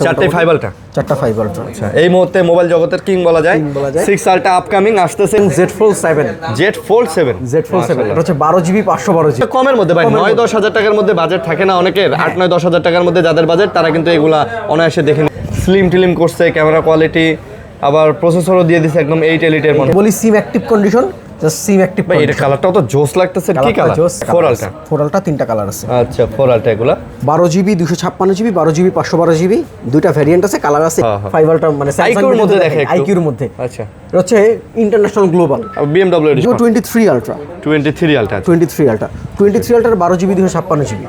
চারটে 5 আলট্রা। চারটা 5 আলট্রা। আচ্ছা, এই মুহূর্তে মোবাইল জগতের কিং বলা যায়। 6 আলট্রা আপকামিং আসতেছে। Z Fold 7 Z Fold 7 এটা হচ্ছে 12GB 512GB কমের মধ্যে ভাই 9-10 হাজার টাকার মধ্যে বাজেট থাকে না অনেকের, 8-9-10 হাজার টাকার মধ্যে যাদের বাজেট তারা কিন্তু এগুলা অনায়াসে দেখে স্লিম টিলিম করছে, ক্যামেরা কোয়ালিটি, আবার প্রসেসরও দিয়ে দিছে একদম 8 এলিটের মতো। বলি সিম অ্যাক্টিভ কন্ডিশন, জাস্ট সিম অ্যাক্টিভ। ভাই এটা কালারটাও তো জোস লাগতেছে। কি কালার? 4 আলট্রা। 4 আলট্রা তিনটা কালার আছে। আচ্ছা 4 আলট্রা এগুলা 12GB 256GB 12GB 512GB দুইটা ভেরিয়েন্ট আছে, কালার আছে। 5 আলট্রা মানে আইকিউর মধ্যে দেখে একটু। আইকিউর মধ্যে। আচ্ছা এটা হচ্ছে international global. BMW edition 23 ultra. 23 ultra 23 ultra 23 আলট্রার 12GB 256GB।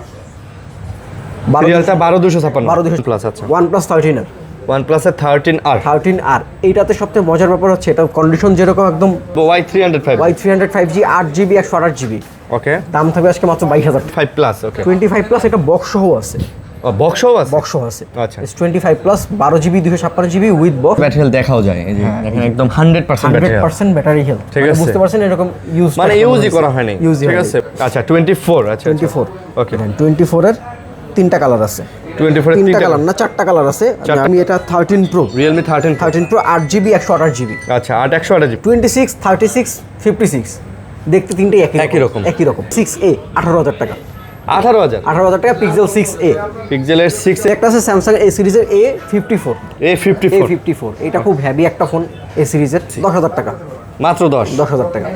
3 ultra 12 plus. আচ্ছা OnePlus 13R। OnePlus এর 13R। 13R এইটাতে সবথেকে মজার ব্যাপার হচ্ছে এটা কন্ডিশন যেরকম একদম Y305 Y305G 8GB 128GB। ওকে, দাম থাকবে আজকে মাত্র 22,000 টাকা। 5 প্লাস। ওকে 25 প্লাস এটা বক্স সহ আছে। বক্সও আছে। বক্স সহ আছে। আচ্ছা 25 plus 12GB 256GB with box. Battery health দেখাও যায়, এই যে দেখেন একদম 100% ব্যাটারি হেলথ। 100% battery health. ঠিক আছে, বুঝতে পারছেন এরকম ইউজ মানে ইউজই করা হয়নি। ঠিক আছে। আচ্ছা 24। আচ্ছা 24। ওকে 24 এর তিনটা কালার আছে। 24 এর তিনটা কালার না চারটা কালার আছে। আমি এটা 13 Pro Realme 13 Pro 8GB 128GB। আচ্ছা 8 128GB 26 36 56 দেখতে তিনটেই একই রকম। 6A 18,000 টাকা। 18,000 টাকা পিক্সেল 6A। পিক্সেলের 6 একটা আছে স্যামসাং A সিরিজের A54। A54 এটা খুব হেভি একটা ফোন A সিরিজের 10,000 টাকা। মাত্র 10,000 টাকা।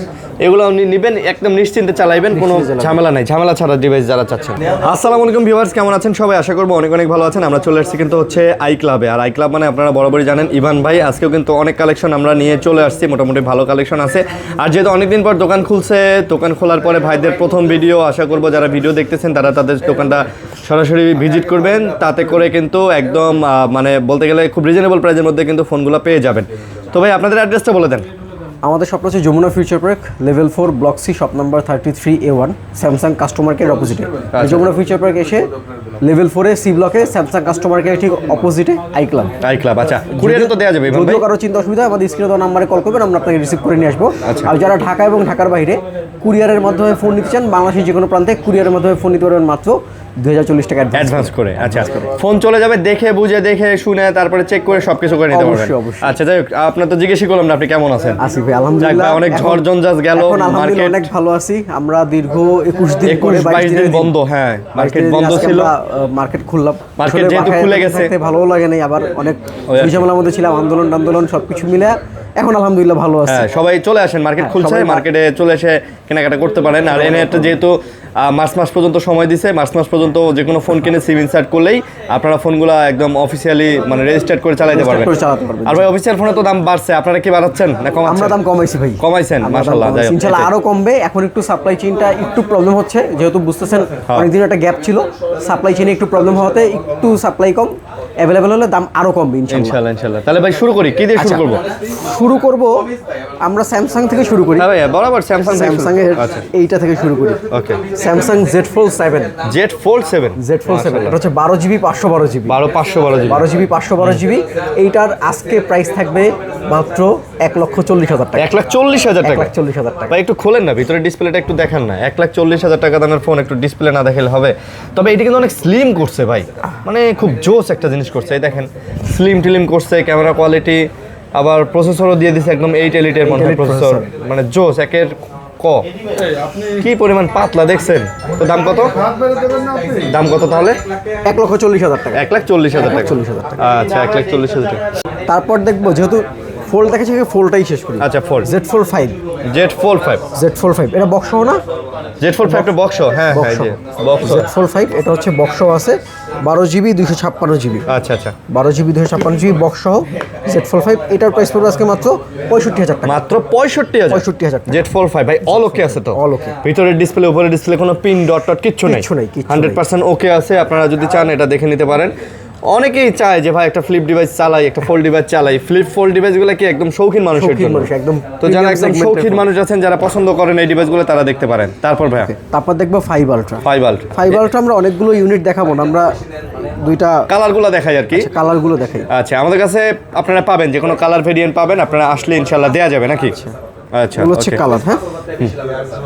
এগুলো আপনি নেবেন একদম নিশ্চিন্তে চালাবেন, কোনো ঝামেলা নাই, ঝামেলা ছাড়া ডিভাইস যারা চাচ্ছেন। আসসালামু আলাইকুম ভিউয়ার্স, কেমন আছেন সবাই? আশা করবো অনেক অনেক ভালো আছেন। আমরা চলে এসেছি কিন্তু হচ্ছে আই ক্লাবে। আর আই ক্লাব মানে আপনারা বরাবরই জানেন ইভান ভাই, আজকেও কিন্তু অনেক কালেকশন আমরা নিয়ে চলে আসছি, মোটামুটি ভালো কালেকশন আছে। আর যেহেতু অনেকদিন পর দোকান খুলছে, দোকান খোলার পরে ভাইদের প্রথম ভিডিও, আশা করবো যারা ভিডিও দেখতেছেন তারা তাদের দোকানটা সরাসরি ভিজিট করবেন, তাতে করে কিন্তু একদম মানে বলতে গেলে খুব রিজনেবল প্রাইসের মধ্যে কিন্তু ফোনগুলো পেয়ে যাবেন। তো ভাই আপনাদের অ্যাড্রেসটা বলে দেন। আমাদের শপটা হচ্ছে Jamuna Future Park level 4 block C shop number 33A1 Samsung customer care অপোজিটে। যমুনা ফিউচার পার্ক এসে লেভেল 4 এ সি ব্লকে স্যামসাং কাস্টমার কেয়ার ঠিক অপোজিটে আই ক্লাব। আচ্ছা কুরিয়ারে তো দেওয়া যাবে যদি কারো চিন্তা অসুবিধা আমাদের স্ক্রিনে দেওয়া নাম্বারে কল করবেন, আমরা আপনাকে রিসিভ করে নিয়ে আসবো। আর যারা ঢাকা এবং ঢাকার বাইরে কুরিয়ারের মাধ্যমে ফোন নিতে চান, বাংলাদেশের যে কোনো প্রান্তে কুরিয়ারের মাধ্যমে ফোন নিতে পারবেন মাত্র 2040 টাকা অ্যাডভান্স করে। আচ্ছা ফোন চলে যাবে, দেখে বুঝে দেখে শুনে তারপরে চেক করে সবকিছু করে নিতে পারবেন। আচ্ছা যাই হোক, আপনার তো জিজ্ঞেসই করলাম না আপনি কেমন আছেন? আসি ভাই আলহামদুলিল্লাহ, অনেক ঝড় ঝঞ্ঝাস গেল, মার্কেট অনেক ভালো আছি। আমরা দীর্ঘ 21 দিন করে 22 দিন বন্ধ। হ্যাঁ মার্কেট বন্ধ ছিল, মার্কেট খুললাম। মার্কেট যেহেতু খুলে গেছে ভালো লাগে নাই, আবার অনেক ঝামেলার মধ্যে ছিলাম, আন্দোলন সবকিছু মিলে এখন আলহামদুলিল্লাহ ভালো আছে। হ্যাঁ সবাই চলে আসেন, মার্কেট খুলছে, মার্কেটে চলে এসে কেনাকাটা করতে পারেন। আর এনে একটা যেহেতু মার্চ মাস পর্যন্ত সময় দিছে, মার্চ মাস পর্যন্ত যে কোনো ফোন কিনে সিম ইনসার্ট করলেই আপনারা ফোনগুলো একদম অফিসিয়ালি মানে রেজিস্টার্ড করে চালাতে পারবেন। আর ভাই অফিসিয়াল ফোনে তো দাম বাড়ছে, আপনারা কি বাড়াচ্ছেন না কমাচ্ছেন? আমরা দাম কমাইছি ভাই, কমাইছেন মাশাআল্লাহ। ইনশাআল্লাহ আরো কমবে। এখন একটু সাপ্লাই চেইনটা একটু প্রবলেম হচ্ছে, যেহেতু বুঝতেছেন অনেকদিন একটা গ্যাপ ছিল, সাপ্লাই চেইনে একটু প্রবলেম হওয়াতে একটু সাপ্লাই কম, অ্যাভেলেবল হলে দাম আরো কমবে ইনশাআল্লাহ। তাহলে ভাই শুরু করি, কি দিয়ে শুরু করব? আমরা স্যামসাং থেকে শুরু করি। হ্যাঁ ভাই বরাবর স্যামসাং এর এইটা থেকে শুরু করি। ওকে স্যামসাং Z Fold 7 এটা হচ্ছে 12GB 512GB 12GB 512GB। এইটার আজকে প্রাইস থাকবে মাত্র 1,40,000 টাকা। 1,40,000 টাকা। 1,40,000 টাকা। ভাই একটু খোলেন না, ভিতরে ডিসপ্লেটা একটু দেখান না। 1,40,000 টাকা দামের ফোন একটু ডিসপ্লে না দেখালে হবে? তবে এটা কিন্তু অনেক স্লিম করছে ভাই, মানে খুব জোস একটা জিনিস করছে। এই দেখেন স্লিম টিলিম করছে, ক্যামেরা কোয়ালিটি, আবার প্রসেসরও দিয়ে দিছে একদম 8 এলিটের মধ্যে প্রসেসর, মানে জোস একের কি পরিমাণ পাতলা দেখছেন। তো দাম কত তাহলে? 1,40,000 টাকা। 1,40,000 টাকা। আচ্ছা 1,40,000 টাকা। তারপর দেখবো যেহেতু ফোল্ড দেখেছি, ফোল্ডটাই শেষ করি। আচ্ছা ফোল্ড Z Fold 5 এটা বক্স না? Z Fold 5 একটা বক্স। হ্যাঁ বক্স। Z Fold 5 এটা হচ্ছে বক্স আছে 12GB 256GB। আচ্ছা 12GB 256GB বক্স সহ Z Fold 5। এটার প্রাইস পড়বে আজকে মাত্র 65,000 টাকা। মাত্র 65,000 টাকা। Z Fold 5 ভাই অল ওকে আছে তো? অল ওকে। ভিতরের ডিসপ্লে, উপরের ডিসপ্লে কোনো পিন ডট কিচ্ছু নাই, 100% ওকে আছে। আপনারা যদি চান এটা দেখে নিতে পারেন। অনেকেই চায় যে ভাই একটা ফ্লিপ ডিভাইস চালাই, একটা ফোল্ড ডিভাইস চালাই। ফোল্ড ডিভাইসগুলো কি একদম শৌখিন মানুষের জন্য, একদম। তো যারা একদম শৌখিন মানুষ আছেন, যারা পছন্দ করেন এই ডিভাইসগুলো, তারা দেখতে পারেন। তারপর দেখবো 5 আলট্রা। আমরা অনেকগুলো ইউনিট দেখাবো না, আমরা দুইটা কালারগুলো দেখাই আর কি। কালারগুলো দেখাই। আচ্ছা আমাদের কাছে আপনারা পাবেন, যে কোনো কালার ভেরিয়েন্ট পাবেন, আপনারা আসলে ইনশাআল্লাহ দেয়া যাবে নাকি? আচ্ছা, এগুলো হচ্ছে okay. কালার।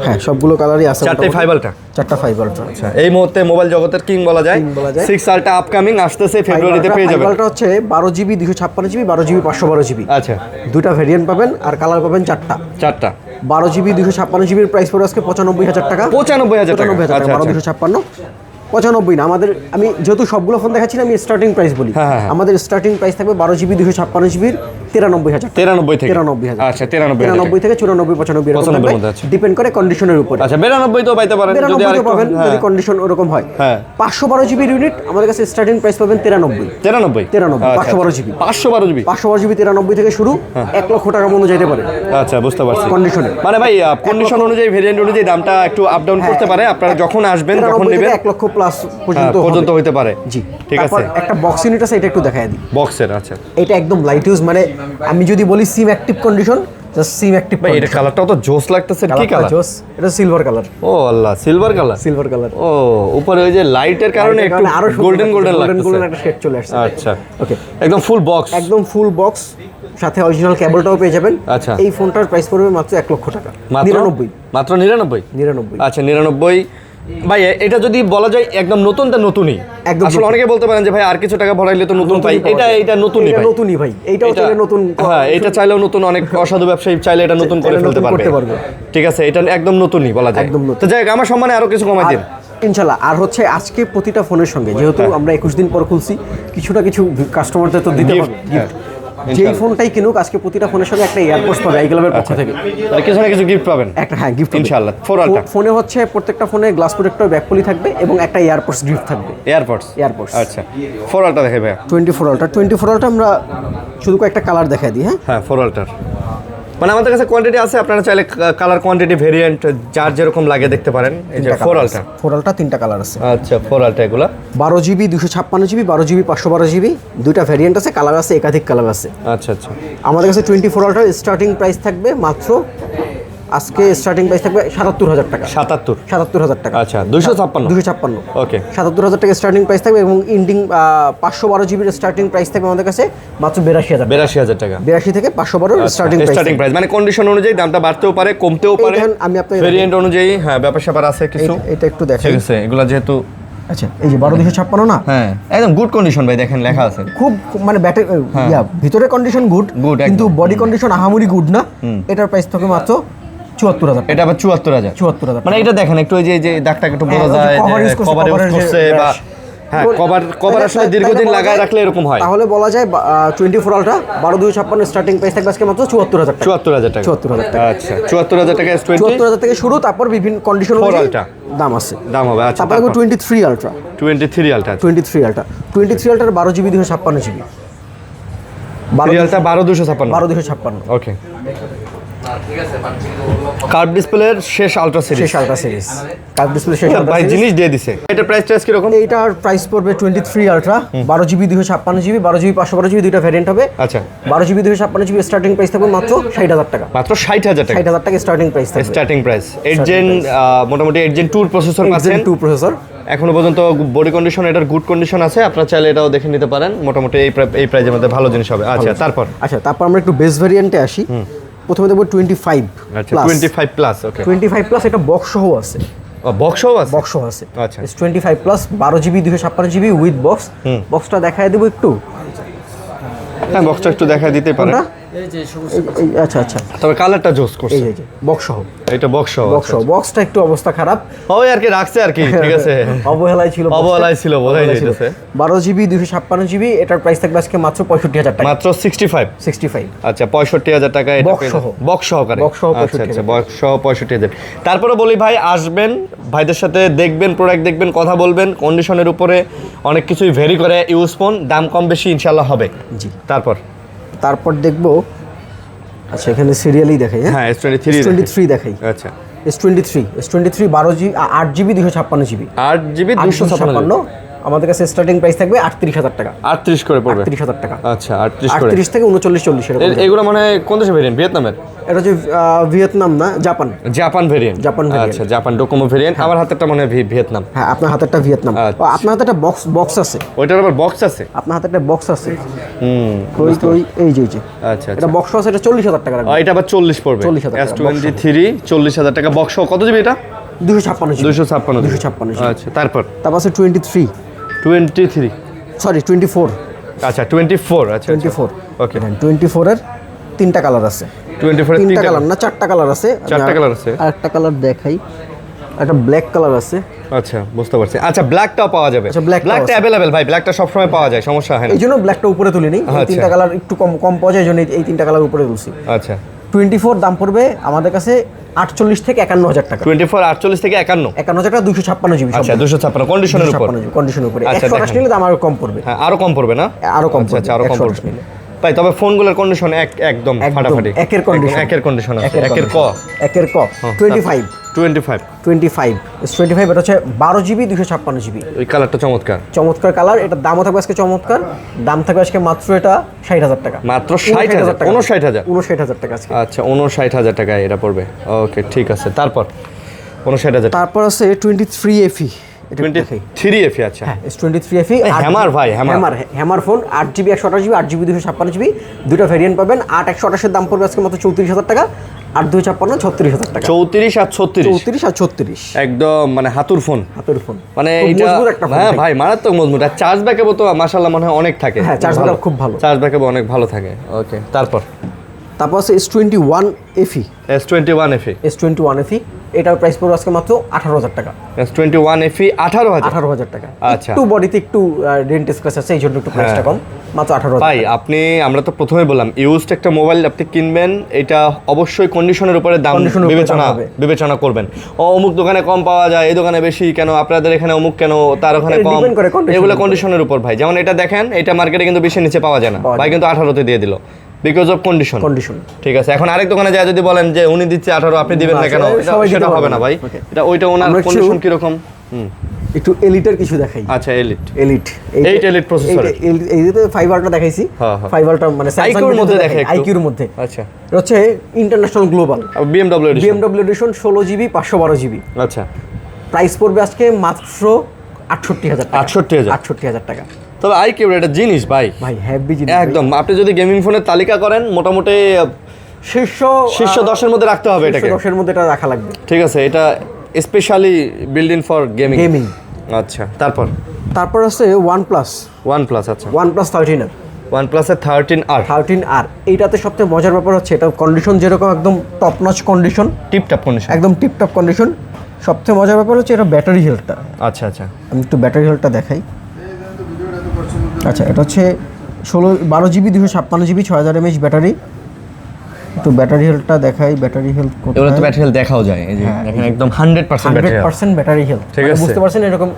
হ্যাঁ সবগুলো কালারই আছে। চারটে 5 আলট্রা। চারটা 5 আলট্রা। আচ্ছা, এই মুহূর্তে মোবাইল জগতের কিং বলা যায়। 6 আলট্রা আপকামিং আসতেছে, ফেব্রুয়ারিতে পেয়ে যাবেন। 5 আলট্রা হচ্ছে 12GB 256GB 12GB 512GB। আচ্ছা, দুইটা ভেরিয়েন্ট পাবেন আর কালার পাবেন চারটা। 12GB 256GB এর প্রাইস পড়ে আজকে 95,000 টাকা। 95,000 টাকা। 95,000 টাকা। 12 256 না, আমাদের আমি যেহেতু সবগুলো ফোন দেখাচ্ছি না, আমি স্টার্টিং প্রাইস বলি। আমাদের স্টার্টিং প্রাইস থাকবে 12GB 256GB 93,000 93 থেকে 93,000। আচ্ছা, 93 93 থেকে 94 95 এরকম মধ্যে আছে। ডিপেন্ড করে কন্ডিশনের উপর। আচ্ছা, 92 তো পাইতে পারেন যদি 92 আরেকটু পাবেন যদি কন্ডিশন ওরকম হয়। 512GB ইউনিট আমাদের কাছে স্টার্টিং প্রাইস পাবেন 93 512GB 512GB 93 থেকে শুরু 1 লক্ষ টাকা মতো যেতে পারে। আচ্ছা, বুঝতে পারছি কন্ডিশনে। মানে ভাই কন্ডিশন অনুযায়ী ভেরিয়েন্ট অনুযায়ী দামটা একটু আপ ডাউন করতে পারে। আপনারা যখন আসবেন যখন নেবেন 1 লক্ষ প্লাস পর্যন্ত হইতে পারে। জি, ঠিক আছে। একটা বক্স ইউনিট আছে, এটা একটু দেখায় দিই। বক্সের আচ্ছা, এটা একদম লাইট ইউজ, মানে আমি যদি বলি সিম অ্যাক্টিভ কন্ডিশন, জাস্ট সিম অ্যাক্টিভ। ভাই এটা কালারটাও তো জোস লাগতেছে। কি কালার? জোস, এটা সিলভার কালার। ও আল্লাহ, সিলভার কালার। Silver colour. ও, উপরে ওই যে লাইটের কারণে একটু আরো গোল্ডেন লাগতেছে। গোল্ডেন একটা শেড চলে আসছে। আচ্ছা, ওকে, একদম ফুল বক্স। একদম ফুল বক্স, সাথে অরিজিনাল কেবলটাও পেয়ে যাবেন। আচ্ছা, এই ফোনটার প্রাইস পড়বে মাত্র 1 লক্ষ টাকা। 99 মাত্র 99। আচ্ছা, 99। ভাই এটা যদি বলা যায় একদম নতুনটা নতুনই। আসলে অনেকে বলতে পারেন যে ভাই আর কিছু টাকা ভরাইলে তো নতুন পাই। এটা নতুনই ভাই। নতুনই ভাই। এইটাও চাইলে নতুন। হ্যাঁ, এটা চাইলেও নতুন। অনেক অসাধু ব্যবসায়ী চাইলে এটা নতুন করে ফেলতে পারবে। ঠিক আছে, এটা একদম নতুনই বলা যায়। তো যাই হোক, আমার সম্মানে আরো কিছু কমাই দিন ইনশাল্লাহ। আর হচ্ছে আজকে প্রতিটা ফোনের সঙ্গে যেহেতু আমরা 21 দিন পর খুলছি, কিছু কাস্টমারদের তো দিতে পারবো গিফট। যেই ফোনটাই কিনুক আজকে প্রতিটা ফোনের সঙ্গে একটা এয়ারপোর্টস পাবে আইক্লাবের পক্ষ থেকে। কিছু না কিছু গিফট পাবেন। একটা গিফট ইনশাআল্লাহ। 4 আলট্রা ফোনে হচ্ছে প্রত্যেকটা ফোনে গ্লাস প্রোটেক্টর, ব্যাকপলি থাকবে এবং একটা এয়ারপোর্টস গিফট থাকবে। এয়ারপোর্টস। আচ্ছা, 4 আলট্রা দেখাই ভাই। 24 আলট্রা আমরা শুধু কয়েকটা কালার দেখাই দিই। হ্যাঁ, 4 আলট্রা মানে আমাদের কাছে কোয়ান্টিটি আছে। আপনারা চাইলে কালার কোয়ান্টিটি ভেরিয়েন্ট যার যেরকম লাগে দেখতে পারেন। এই যে 4 আলট্রা তিনটা কালার আছে। আচ্ছা, 4 আলট্রা এগুলা 12GB 256GB 12GB 512GB দুইটা ভেরিয়েন্ট আছে, কালার আছে, একাধিক কালার আছে। আচ্ছা, আমাদের কাছে 24 আলট্রা স্টার্টিং প্রাইস থাকবে মাত্র, আজকে স্টার্টিং প্রাইস থাকবে 77,000 টাকা। 77,000 টাকা। আচ্ছা, 256। ওকে, 77,000 টাকা স্টার্টিং প্রাইস থাকবে এবং ইন্ডিং 512GB এর স্টার্টিং প্রাইস থাকবে আমাদের কাছে মাত্র 82,000 টাকা। 82 থেকে 512 স্টার্টিং প্রাইস। মানে কন্ডিশন অনুযায়ী দামটা বাড়তেও পারে, কমতেও পারে। আমি আপনাদের ভেরিয়েন্ট অনুযায়ী ব্যাপার স্যাপার আছে কিছু। এটা একটু দেখেন। ঠিক আছে, এগুলা যেহেতু আচ্ছা, এই যে 12,256 না? হ্যাঁ, একদম গুড কন্ডিশন ভাই, দেখেন লেখা আছে। খুব মানে ব্যাটারি ভিতরে কন্ডিশন গুড, কিন্তু বডি কন্ডিশন আহামরি গুড না। এটার প্রাইস থাকে মাত্র 74,000। এটা আবার 74,000। মানে এটা দেখেন একটু, ওই যে দাগটা একটু বোঝা যায় কভার ইউজ করছে বা কভার আসলে দীর্ঘদিন লাগায় রাখলে এরকম হয়। তাহলে বলা যায় 24 আলট্রা 12,256 স্টার্টিং প্রাইস থাকবে আজকে মাত্র 74,000 টাকা। 74,000 টাকা। আচ্ছা, 74,000 টাকা। 74,000 থেকে শুরু, তারপর বিভিন্ন কন্ডিশন অনুযায়ী দাম আছে, দাম হবে। আচ্ছা, তারপর 23 ultra 23 ultra 23 ultra 12GB 256GB 12,256। ওকে, কার্ভ ডিসপ্লের শেষ আলট্রা সিরিজ। কার্ভ ডিসপ্লে শেষ আলট্রা ভাই জিনিস দিয়ে দিছে। এটা প্রাইস কি রকম? এইটার প্রাইস পড়বে 23 ultra 12GB 256GB 12GB 512GB দুইটা ভেরিয়েন্ট হবে। আচ্ছা, 12GB 256GB স্টার্টিং প্রাইস থাকবে মাত্র 60,000 টাকা। মাত্র 60,000 টাকা। 60,000 টাকা স্টার্টিং প্রাইস থাকবে। স্টার্টিং প্রাইস 8 জেন, মোটামুটি 8 জেন 2 প্রসেসর পাচ্ছেন। 2 প্রসেসর এখনো পর্যন্ত বডি কন্ডিশন এটার গুড কন্ডিশন আছে। আপনারা চাইলে এটাও দেখে নিতে পারেন। মোটামুটি এই প্রাইজের মধ্যে ভালো জিনিস হবে। আচ্ছা, তারপর আমরা একটু বেস ভেরিয়েন্টে আসি। প্রথমে দেখব 25 আচ্ছা, 25 প্লাস। ওকে, 25 প্লাস এটা বক্স সহ আছে। বক্স সহ আছে। আচ্ছা, 25 plus 12GB 256GB with box. বক্সটা দেখায় দেব একটু। হ্যাঁ, বক্সটা একটু দেখায় দিতে পারেন। আচ্ছা, তবে কালারটা জোস করছে। এই যে বক্স সহ, এটা বক্স সহ। বক্সটা একটু অবস্থা খারাপ, ওই আর কি রাখছে আর কি। ঠিক আছে, অবহেলায় ছিল বোঝাই যাচ্ছে। 12GB 256GB এটার প্রাইস থাকবে আজকে মাত্র 65,000 টাকা। মাত্র 65। আচ্ছা, 65,000 টাকা এটা বক্স সহকারে। আচ্ছা, বক্স সহ 65,000। তারপরে বলি ভাই, আসবেন ভাইদের সাথে, দেখবেন প্রোডাক্ট, দেখবেন, কথা বলবেন। কন্ডিশনের উপরে অনেক কিছুই ভেরি করে ইউজ ফোন, দাম কম বেশি ইনশাআল্লাহ হবে। জি, তারপর দেখবো। আচ্ছা, এখানে সিরিয়ালি দেখাই। হ্যাঁ, S23 দেখাই। আচ্ছা, S23 12GB 8GB 256GB 8GB 256 আমাদের কাছে স্টার্টিং প্রাইস থাকবে 38,000 টাকা। 38 করে পড়বে। 38,000 টাকা। আচ্ছা, 38 থেকে 39-40 এরকম। এগুলো মানে কোন দেশের ভেরিয়েন্ট? ভিয়েতনামের? এটা হচ্ছে ভিয়েতনাম না, জাপান ভেরিয়েন্ট। আচ্ছা, জাপান ডোকোমো ভেরিয়েন্ট। আমার হাতেরটা মনে হয় ভিয়েতনাম। হ্যাঁ, আপনার হাতেরটা ভিয়েতনাম। আপনার হাতে একটা বক্স আছে। ওইটার আবার বক্স আছে? আপনার হাতে একটা বক্স আছে। এই যে আচ্ছা এটা বক্স আছে, এটা 40,000 টাকা রাখবো। এটা আবার 40 পড়বে 40,000 টাকা S23 40,000 টাকা বক্স। কত জিবি এটা? 256 আচ্ছা তারপর আছে 23 সরি 24 আচ্ছা 24 আচ্ছা 24 ওকে 24 এর তিনটা কালার আছে। 24 এর তিনটা কালার না, চারটা কালার আছে। চারটা কালার আছে। আরেকটা কালার দেখাই, একটা ব্ল্যাক কালার আছে। আচ্ছা বুঝতে পারছি। আচ্ছা ব্ল্যাকটাও পাওয়া যাবে। আচ্ছা, black ব্ল্যাকটা अवेलेबल ভাই, ব্ল্যাকটা সব সময় পাওয়া যায়, সমস্যা হয় না। এইজন্য ব্ল্যাকটা উপরে তুলি নেই, এই তিনটা কালার একটু কম পাওয়া যায়, এইজন্য এই তিনটা কালার উপরে তুলছি। আচ্ছা 24 দাম পড়বে আমাদের কাছে 48 থেকে 51,000 টাকা। 24 48 থেকে 51 51,000 টাকা 256 জিবি। আচ্ছা 256 কন্ডিশনের উপর। কন্ডিশনের উপরে আচ্ছা, 128 নিলে দাম আরো কম পড়বে। হ্যাঁ আরো কম পড়বে না? আরো কম আচ্ছা পড়বে, আচ্ছা আরো কম 128 পড়বে নিলে। ভাই। তবে ফোনগুলোর কন্ডিশন একদম ফাটাফাটি। একের কন্ডিশন আছে। একের ক 25 এটা হচ্ছে 12 জিবি 256 জিবি। ওই কালারটা চমৎকার কালার। এটার দামও থাকবে আজকে চমৎকার। দাম থাকবে আজকে মাত্র এটা 60,000 টাকা। মাত্র 60,000 টাকা। 59,000 টাকা আজকে। আচ্ছা 59,000 টাকায় এটা পড়বে। ওকে ঠিক আছে। তারপর 59,000। তারপর আছে 23 FE। এটা দেখাই 3FE। আচ্ছা হ্যাঁ, S23 FE হ্যামার ভাই, hammer phone 8GB 128GB 8GB 256GB দুটো ভেরিয়েন্ট পাবেন। 8 128 এর দাম পড়বে আজকে মাত্র 34,000 টাকা, 8 256 36,000 টাকা। 34 আর 36 একদম মানে হাতুর ফোন মানে এটা। হ্যাঁ ভাই মারাত্মক মজবুত। আর চার্জ ব্যাকআপও তো মাশাআল্লাহ মনে হয় অনেক থাকে। হ্যাঁ চার্জ ব্যাকআপ খুব ভালো, চার্জ ব্যাকআপ অনেক ভালো থাকে। ওকে তারপর আছে S21 FE। S21 FE এটার প্রাইস পড়বে আজকে মাত্র 18,000 টাকা। S21 FE 18,000 টাকা। আচ্ছা একটু বডিতে একটু ডেন্ট স্ক্র্যাচ আছে, এই জন্য একটু প্রাইসটা কম, মাত্র 18,000 ভাই। আমরা তো প্রথমেই বললাম ইউজড একটা মোবাইল আপনি কিনবেন, এটা অবশ্যই কন্ডিশনের উপরে দাম বিবেচনা করবেন। অমুক দোকানে কম পাওয়া যায়, এই দোকানে বেশি কেন, আপনাদের এখানে অমুক কেন, তার ওখানে কম, এগুলো কন্ডিশনের উপর ভাই। যেমন এটা দেখেন, এটা মার্কেটে কিন্তু 20 এর নিচে পাওয়া যায় না ভাই, কিন্তু 18তে দিয়ে দিল বিকজ অফ কন্ডিশন। ঠিক আছে। এখন আরেক দোকানে যায় যদি বলেন যে উনি দিচ্ছে 18 আপনি দিবেন না কেন, সেটা হবে না ভাই। এটা ওইটা ওনার কন্ডিশন কি রকম। একটু এলিটের কিছু দেখাই। আচ্ছা এলিট 8 এলিট প্রসেসর। এই যে 5 আলট্রা দেখাইছি, 5 আলট্রা মানে স্যামসাং এর মধ্যে দেখাই, আইকিউর মধ্যে। আচ্ছা এটা হচ্ছে international global BMW addition 16GB 512GB। আচ্ছা প্রাইস পড়বে আজকে মাত্র 68,000 টাকা। 68,000 টাকা। তবে আইকিউর একটা জিনিস ভাই হেভি জিনিস একদম। আপনি যদি গেমিং ফোনের তালিকা করেন মোটামুটি শীর্ষ 10-এর মধ্যে রাখতে হবে, এটাকে 10-এর মধ্যে এটা রাখা লাগবে। ঠিক আছে। এটা specially build in for gaming. আচ্ছা তারপর আছে OnePlus। আচ্ছা OnePlus 13R। OnePlus এর 13R। এইটাতে সবথেকে মজার ব্যাপার হচ্ছে এটা কন্ডিশন যেরকম একদম top notch condition, tiptop condition, একদম টিপটপ কন্ডিশন। সবথেকে মজার ব্যাপার হচ্ছে এটা ব্যাটারি হেলথটা। আচ্ছা আমি একটু ব্যাটারি হেলথটা দেখাই। আচ্ছা এটা হচ্ছে 12GB 256GB 6000 mAh ব্যাটারি। একটু ব্যাটারি হেলথটা দেখাই। ব্যাটারি হেলথ এগুলো তো ব্যাটারি হেলথ দেখাও যায়, এই যে দেখেন একদম 100% ব্যাটারি হেলথ। ঠিক আছে, বুঝতে পারছেন এরকম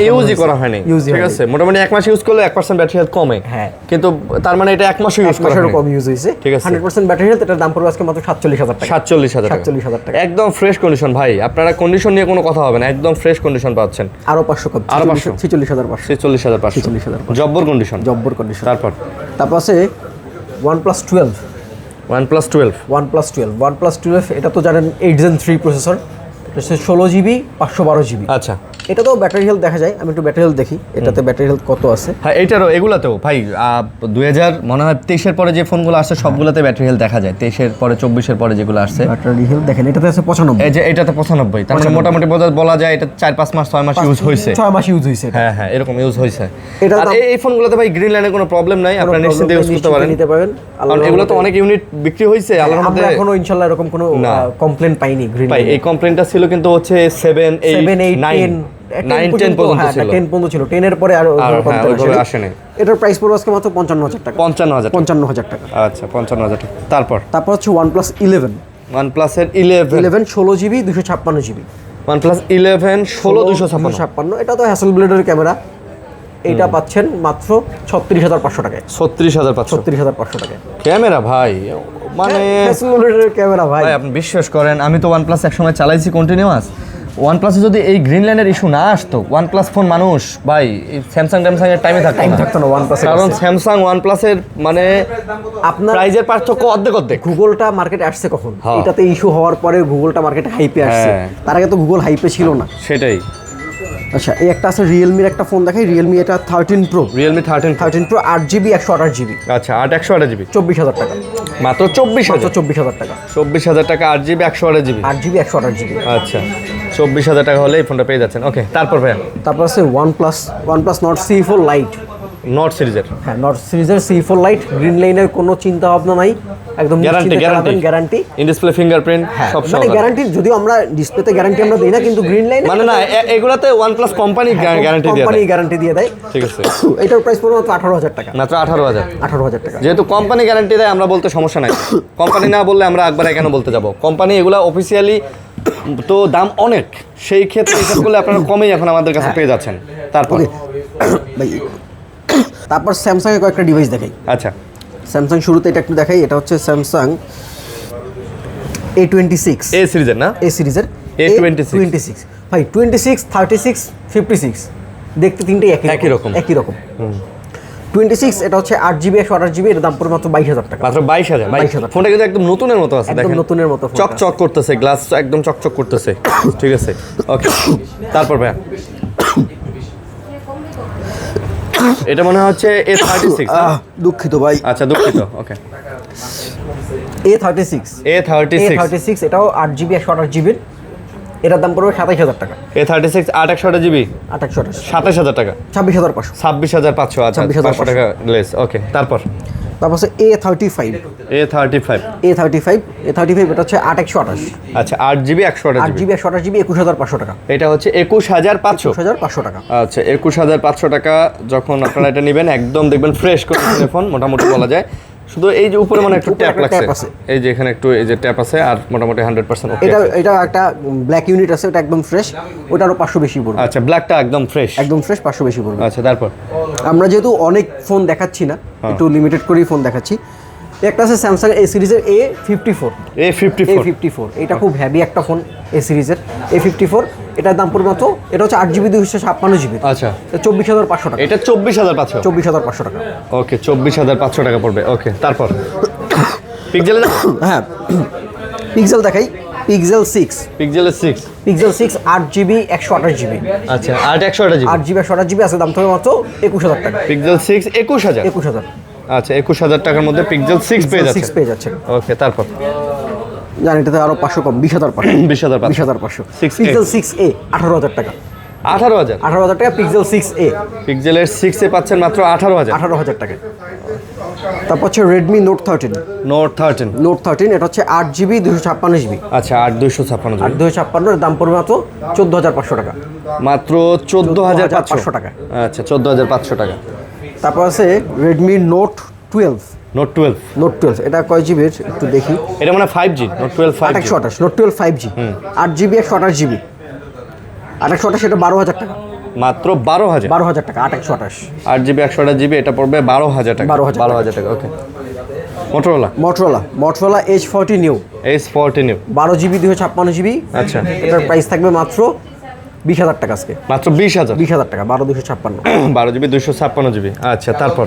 ইউজই করা হয়নি। ঠিক আছে, মোটামুটি 1 মাস ইউজ করলে 1% ব্যাটারি হেলথ কমে। হ্যাঁ কিন্তু তার মানে এটা 1 মাস ইউজ করা হয়নি, কম ইউজ হইছে। ঠিক আছে 100% ব্যাটারি হেলথ। এটার দাম পড়বে আজকে মাত্র 47,000 টাকা। 47,000 টাকা একদম ফ্রেশ কন্ডিশন ভাই। আপনারা কন্ডিশন নিয়ে কোনো কথা হবে না, একদম ফ্রেশ কন্ডিশন পাচ্ছেন। আরো 500 কম, আরো 46,500 জব্বর কন্ডিশন। তারপর আছে OnePlus 12। OnePlus 12 এটা তো জানেন 8 Gen 3 প্রসেসর। এটা হচ্ছে 16GB 512GB। আচ্ছা এটা তো ব্যাটারি হেলথ দেখা যায়। আমি একটু ব্যাটারি হেলথ দেখি, এটাতে ব্যাটারি হেলথ কত আছে। হ্যাঁ এটারও এগুলাতেও ভাই 2000 মনে হয় 23-এর পরে যে ফোনগুলো আসছে সবগুলোতে ব্যাটারি হেলথ দেখা যায়। 23-এর পরে 24-এর পরে যেগুলো আসছে ব্যাটারি হেলথ দেখেন, এটাতে আছে 95। এই যে এটাতে 95, তার মানে মোটামুটি বলা যায় এটা 4-5 মাস 6 মাস ইউজ হয়েছে। 6 মাস ইউজ হয়েছে। হ্যাঁ এরকম ইউজ হয়েছে। আর এই ফোনগুলোতে ভাই গ্রিন লাইনের কোনো প্রবলেম নাই, আপনারা নিশ্চিন্তে ইউজ করতে পারেন। কারণ এগুলো তো অনেক ইউনিট বিক্রি হয়েছে আল্লাহর রহমতে। আমরা এখনো ইনশাআল্লাহ এরকম কোনো কমপ্লেইন পাইনি গ্রিন ভাই। এই কমপ্লেইনটা ছিল কিন্তু হচ্ছে 7 8 9 10 পর্যন্ত ছিল। 10 পর্যন্ত ছিল, 10 এর পরে আর ওইভাবে আসে নাই। এটার প্রাইস পড়বে আজকে মাত্র 55,000 টাকা। 55,000 টাকা। আচ্ছা 55,000 টাকা। তারপর হচ্ছে OnePlus 11। OnePlus এর 11 16GB 256GB। OnePlus 11 256। এটা তো হ্যাসেলব্লেডের ক্যামেরা। এটা পাচ্ছেন মাত্র 36,500 টাকায়। 36,500 টাকায় ক্যামেরা ভাই, মানে হ্যাসেলব্লেডের ক্যামেরা ভাই। আপনি বিশ্বাস করেন আমি তো OnePlus একসময় চালাইছি কন্টিনিউয়াস। OnePlus যদি এই গ্রিন লাইনের ইস্যু না আসতো, OnePlus ফোন মানুষ ভাই স্যামসাং এর টাইমে থাকতো না OnePlus। কারণ স্যামসাং OnePlus এর মানে আপনার প্রাইজের পার্থক্য অর্ধেক। গুগলটা মার্কেটে আসছে কখন? এটাতে ইস্যু হওয়ার পরে গুগলটা মার্কেটে হাইপে আসছে। তার আগে তো গুগল হাইপে ছিল না। সেটাই আচ্ছা এই একটা আছে রিয়েলমির একটা ফোন দেখাই, রিয়েলমি এটা 13 pro, Realme 13 pro 8GB 128GB, আচ্ছা 8/128GB 24,000 টাকা, মাত্র 24,000 24,000 টাকা, 24,000 টাকা 8GB 128GB 8GB 128GB। আচ্ছা 24,000 টাকা হলে এই ফোনটা পেয়ে যাচ্ছেন। ওকে তারপর ভাইয়া তারপর আছে OnePlus Nord C4 Lite। Not সিরিজের হ্যাঁ নট সিরিজের C4 Lite, গ্রিন লাইনের কোনো চিন্তা ভাবনা নাই, একদম গ্যারান্টি। ইন ডিসপ্লে ফিঙ্গারপ্রিন্ট সব সব মানে গ্যারান্টি, যদিও আমরা ডিসপ্লেতে গ্যারান্টি আমরা দেই না, কিন্তু গ্রিন লাইনে মানে না এগুলাতে OnePlus কোম্পানি গ্যারান্টি দিয়ে কোম্পানি দেয়। গ্যারান্টি দিয়ে দেয়। ঠিক আছে, এটার প্রাইস পড়বে মাত্র 18,000 টাকা, মাত্র 18,000। 18,000 টাকা। যেহেতু কোম্পানি গ্যারান্টি দেয় আমরা বলতে সমস্যা নাই, কোম্পানি না বললে আমরা একবার কেন বলতে যাব, কোম্পানি এগুলা অফিসিয়ালি তো দাম অনেক, সেই ক্ষেত্রে হিসাব করলে আপনারা কমেই এখন আমাদের কাছে পেয়ে যাচ্ছেন। তারপর ভাই তারপর স্যামসাং এর কয়েকটা ডিভাইস দেখাই। আচ্ছা স্যামসাং শুরুতে এটা একটু দেখাই, এটা হচ্ছে স্যামসাং A26 এ সিরিজের না, এ সিরিজের A26 ভাই 26, 36, 56 দেখতে তিনটেই একই রকম। 26 এটা হচ্ছে 8GB 128GB, এর দাম পড়ে মাত্র 22,000 টাকা, মাত্র 22,000। 22,000 ফোনটা কিন্তু একদম নতুনের মতো আছে, একদম দেখেন নতুনের মতো ফোনটা। চকচক করতেছে, গ্লাস একদম চকচক করতেছে। ঠিক আছে ওকে তারপর ভাইয়া এটা মনে হচ্ছে A36। দুঃখিত ভাই, আচ্ছা দুঃখিত। ওকে A36 এটাও 8GB 128GB, এটার দাম পড়বে 27,000 টাকা। A36 8/128GB 27,000 টাকা, 26,500। 26,500। আচ্ছা 500 টাকা লেস। ওকে তারপর হচ্ছে A35 এটা হচ্ছে 8/128, আচ্ছা 8GB 128GB 8GB 128GB 21,500 টাকা, এটা হচ্ছে 21,500 21,500 টাকা। আচ্ছা 21,500 টাকা যখন আপনারা এটা নেবেন একদম দেখবেন ফ্রেশ কন্ডিশনের ফোন মোটামুটি বলা যায়। শুধু এই যে উপরে মানে একটু ট্যাপ লাগছে, এই যে এখানে একটু এই যে ট্যাপ আছে, আর মোটামুটি 100% ওকে। এটা একটা ব্ল্যাক ইউনিট আছে, এটা একদম ফ্রেশ, ওটা আরো 500 বেশি পড়বে। আচ্ছা ব্ল্যাকটা একদম ফ্রেশ 500 বেশি পড়বে। আচ্ছা তারপর আমরা যেহেতু অনেক ফোন দেখাচ্ছি না, একটু লিমিটেড করেই ফোন দেখাচ্ছি। একটা আছে স্যামসাং এ সিরিজের A54, এটা খুব হেভি একটা ফোন, এ সিরিজের A54, এটার দাম পড়বে মাত্র, এটা হচ্ছে 8GB 256GB, আচ্ছা 24,500 টাকা, এটা 24,500 24,500 টাকা। ওকে 24,500 টাকা পড়বে। ওকে তারপর পিক্সেলে হ্যাঁ পিক্সেল দেখাই, পিক্সেল 6 8GB 128GB, আচ্ছা 8/128GB 8GB 128GB আছে, দাম থাকবে মাত্র 21,000 টাকা। পিক্সেল 6 21,000। আচ্ছা 21,000 টাকার মধ্যে পিক্সেল 6 পেয়ে যাচ্ছে। ওকে তারপর জানি এটাতে আরো 500 কম, 20,500 20,500 পিক্সেল 6a 18,000 টাকা, 18,000 টাকা পিক্সেল 6a, পিক্সেলের 6 এ পাচ্ছেন মাত্র 18,000 টাকা। তারপর হচ্ছে রেডমি নোট 13, এটা হচ্ছে 8GB 256GB, আচ্ছা 8/256 256 এর দাম পড়বে মাত্র 14,500 টাকা, মাত্র 14,500 টাকা। আচ্ছা 14,500 টাকা। তারপর আছে রেডমি নোট 12, এটা কয় জিবির একটু দেখি, এটা মানে 5G note 12 5G 828, note 12 5G 8GB 128GB, 828 এটা 12,000 টাকা, মাত্র 12,000 টাকা 828, 8GB 128GB এটা পড়বে 12,000 টাকা। 12,000 টাকা। ওকে Motorola H40 new, 12GB 256GB, আচ্ছা এটার প্রাইস থাকবে মাত্র 20,000 টাকা আজকে, মাত্র 20,000 টাকা, 12,256, 12GB 256GB। আচ্ছা তারপর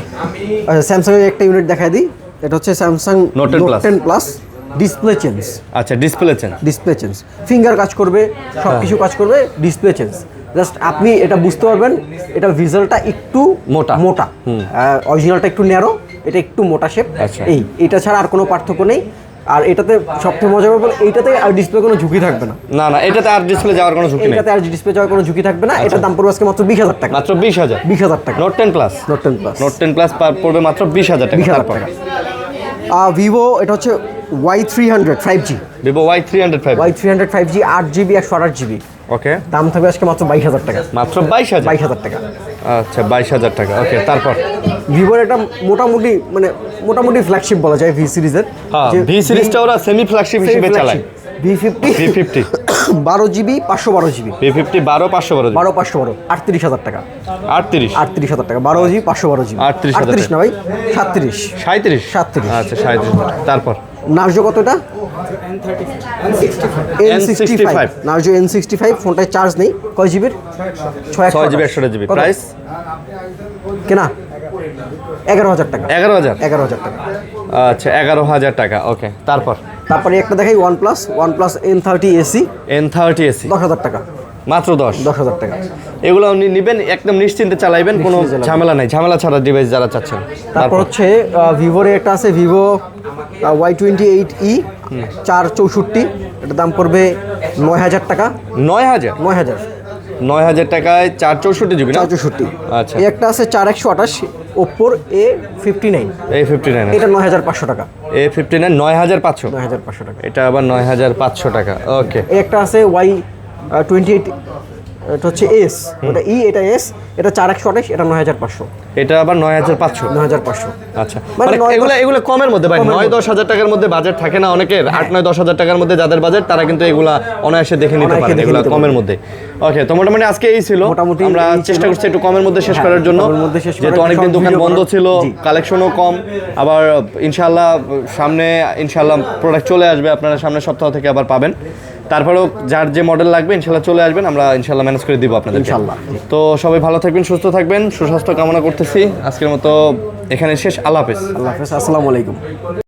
স্যামসাং এর একটা ইউনিট দেখাই দিই, এটা হচ্ছে Samsung note 10 plus display change, আচ্ছা ডিসপ্লে চেঞ্জ ফিঙ্গার কাজ করবে, সব কিছু কাজ করবে, ডিসপ্লে চেঞ্জ। জাস্ট আপনি এটা বুঝতে পারবেন, এটা ভিজুয়ালটা একটু মোটা, অরিজিনালটা একটু ন্যারো, এটা একটু মোটা শেপ, এটা ছাড়া আর কোনো পার্থক্য নেই। আর এটাতে সবচেয়ে মজার ব্যাপার, এইটাতে আর ডিসপ্লে কোনো ঝুঁকি থাকবে না, এটাতে আর ডিসপ্লে যাওয়ার কোনো ঝুঁকি নেই, থাকবে না। এটার দাম পড়বে আজকে মাত্র 20,000 টাকা, মাত্র 20,000 টাকা। নোট 10 প্লাস পড়বে মাত্র 20,000 টাকা। তারপর ভিভো, এটা হচ্ছে Y300 5G, Vivo Y300 5G 8GB 128GB, ওকে দাম থাকবে আজকে মাত্র 22,000 টাকা, মাত্র 22,000 টাকা। আচ্ছা 22,000 টাকা। ওকে তারপর ভিভোর এটা মোটামুটি ফ্ল্যাগশিপ বলা যায়, ভি সিরিজের। ভি সিরিজটা ওরা সেমি ফ্ল্যাগশিপ হিসেবে চালায়। V50 12GB 512GB, V50 12 512 38,000 টাকা, 38,000 টাকা, 12GB 512GB, 38 না ভাই, 37 আচ্ছা 37। তারপর নার্জো কত এটা? N65 নার্জো N65, ফোনটায় চার্জ নেই, কয় জিবির? 6GB 128GB, প্রাইস কেনা 11,000 টাকা, 11,000 টাকা। আচ্ছা 11,000 টাকা। ওকে তারপরে একটা দেখাই, OnePlus N30 AC, 10,000 টাকা, মাত্র 10,000 টাকা। এগুলো উনি নেবেন, একদম নিশ্চিন্তে চালাইবেন, কোনো ঝামেলা নাই, ঝামেলা ছাড়া ডিভাইস যারা চাচ্ছেন। তারপর হচ্ছে ভিভোর একটা আছে ভিভো Y28e 464, এটার দাম পড়বে 9,000 টাকা। 9,000 টাকায় 464 জিবি না? 464। আচ্ছা, এই একটা আছে 4128 ওপ্পোর A59, A59, এটা 9,500 টাকা। A59 9,500, 9,500 টাকা। এটা আবার 9,500 টাকা। ওকে, এই একটা আছে Y28, এটা হচ্ছে এস, ওটা ই, এটা এস, এটা 4128, এটা 9,500। এটা আবার 9,500। 9,500। আচ্ছা, মানে মানে 9-10 এগুলো কমের মধ্যে ভাই, 9-10 হাজার টাকার মধ্যে বাজেট থাকে না অনেকের, 8-9-10 হাজার টাকার মধ্যে যাদের বাজেট তারা কিন্তু এগুলা অনায়াসে দেখে নিতে পারেন, এগুলা কমের মধ্যে। ওকে, তো মোটামুটি আজকে এই ছিল, মোটামুটি আমরা এই ছিল। চেষ্টা করছি একটু কমের মধ্যে শেষ করার জন্য, কমের মধ্যে শেষ করার যেহেতু জন্য অনেকদিন সব দোকান ভিডিও বন্ধ করা। ছিল, জি। কালেকশনও কম, আবার ইনশাআল্লাহ সামনে ইনশাআল্লাহ প্রোডাক্ট চলে আসবে, আপনারা সামনের সপ্তাহ থেকে আবার পাবেন। তারপরেও যার যে মডেল লাগবে ইনশাআল্লাহ চলে আসবেন, আমরা ইনশাআল্লাহ ম্যানেজ করে দিব আপনাদের ইনশাআল্লাহ। তো সবাই ভালো থাকবেন, সুস্থ থাকবেন, সুস্বাস্থ্য কামনা করতেছি। আজকের মতো এখানে শেষ, আল্লাহ হাফেজ। আল্লাহ হাফেজ, আসসালামু আলাইকুম।